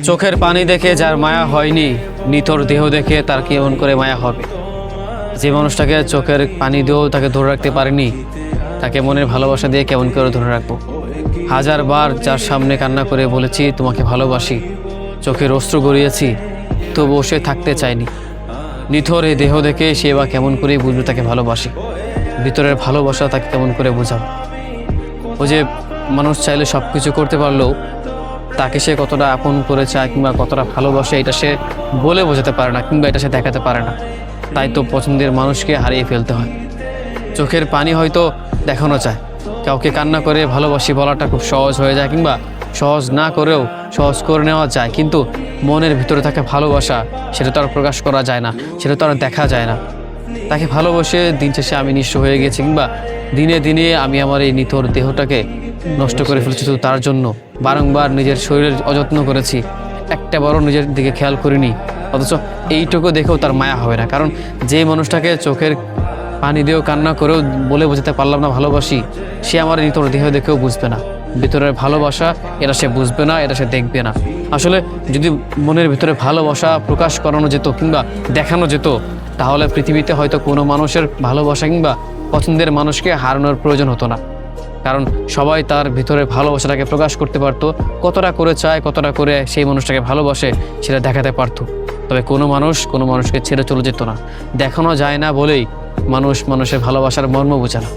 চোখের পানি দেখে যার মায়া হয়নি, নিথর দেহ দেখে তার কেমন করে মায়া হবে। যে মানুষটাকে চোখের পানি দিয়েও তাকে ধরে রাখতে পারেনি, তাকে মনের ভালোবাসা দিয়ে কেমন করে ধরে রাখবো। হাজারবার যার সামনে কান্না করে বলেছি তোমাকে ভালোবাসি, চোখের অশ্রু গড়িয়েছি, তবুও সে থাকতে চায়নি। নিথর এই দেহ দেখে সে বা কেমন করে বুঝবে তাকে ভালোবাসি, ভিতরের ভালোবাসা তাকে কেমন করে বোঝাবো। ও যে মানুষ চাইলে সব কিছু করতে পারলেও তাকে সে কতটা আপন করে চায় কিংবা কতটা ভালোবাসে এটা সে বলে বোঝাতে পারে না, কিংবা এটা সে দেখাতে পারে না। তাই তো পছন্দের মানুষকে হারিয়ে ফেলতে হয়। চোখের পানি হয়তো দেখানো চায়, কাউকে কান্না করে ভালোবাসি বলাটা খুব সহজ হয়ে যায়, কিংবা সহজ না করেও সহজ করে নেওয়া যায়, কিন্তু মনের ভিতরে থাকা ভালোবাসা সেটা তো আর প্রকাশ করা যায় না, সেটা তো আর দেখা যায় না। তাকে ভালোবাসে দিন শেষে আমি নিঃস্ব হয়ে গেছি, কিংবা দিনে দিনে আমি আমার এই নিথর দেহটাকে নষ্ট করে ফেলেছি শুধু তার জন্য। বারংবার নিজের শরীরের অযত্ন করেছি, একটা বড় নিজের দিকে খেয়াল করিনি, অথচ এইটুকু দেখেও তার মায়া হবে না। কারণ যে মানুষটাকে চোখের পানি দিয়েও কান্না করেও বলে বোঝাতে পারলাম না ভালোবাসি, সে আমার নিথর দেহ দেখেও বুঝবে না ভিতরের ভালোবাসা, এটা সে বুঝবে না, এটা সে দেখবে না। আসলে যদি মনের ভিতরে ভালোবাসা প্রকাশ করানো যেত কিংবা দেখানো যেত, তাহলে পৃথিবীতে হয়তো কোনো মানুষের ভালোবাসা কিংবা পছন্দের মানুষকে হারানোর প্রয়োজন হতো না। কারণ সবাই তার ভিতরে ভালোবাসাটাকে প্রকাশ করতে পারতো, কতটা করে চায়, কতটা করে সেই মানুষটাকে ভালোবাসে সেটা দেখাতে পারতো। তবে কোনো মানুষকে ছেড়ে চলে যেত না। দেখানো যায় না বলেই মানুষের ভালোবাসার মর্ম বোঝে না।